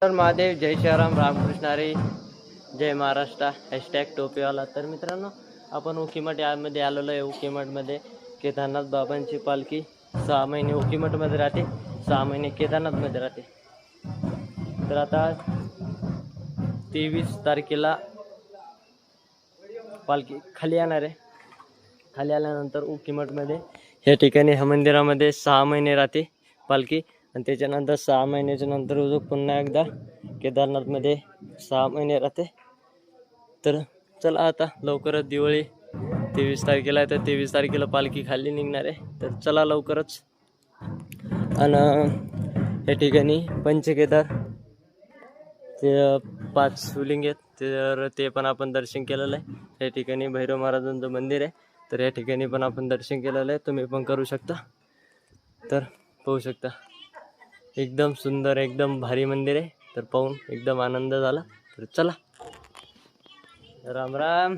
तर महादेव, जय श्रीराम, रामकृष्ण हरी, जय महाराष्ट्र, हॅशटॅग टोपीवाला. तर मित्रांनो, आपण उखीमठ यामध्ये आलेलो आहे. उखीमठमध्ये केदारनाथ बाबांची पालखी 6 महिने उखीमठमध्ये राहते, 6 महिने केदारनाथमध्ये राहते. तर आता 23 तारखेला पालखी खाली येणार आहे. खाली आल्यानंतर उखीमठमध्ये या ठिकाणी ह्या मंदिरामध्ये 6 महिने राहते पालखी, आणि त्याच्यानंतर 6 महिन्याच्या नंतर पुन्हा एकदा केदारनाथमध्ये 6 महिने राहते. तर चला आता लवकरच दिवाळी 23 तारखेला आहे, तर 23 तारखेला पालखी खाली निघणार आहे. तर चला लवकरच. आणि या ठिकाणी पंचकेदार ते 5 शिवलिंग आहेत, तर ते पण आपण दर्शन केलेलं आहे. या ठिकाणी भैरव महाराजांचं मंदिर आहे, तर या ठिकाणी पण आपण दर्शन केलेलं आहे. तुम्ही पण करू शकता. तर पाहू शकता, एकदम सुंदर, एकदम भारी मंदिर आहे. तर पाहून एकदम आनंद झाला. तर चला, राम राम.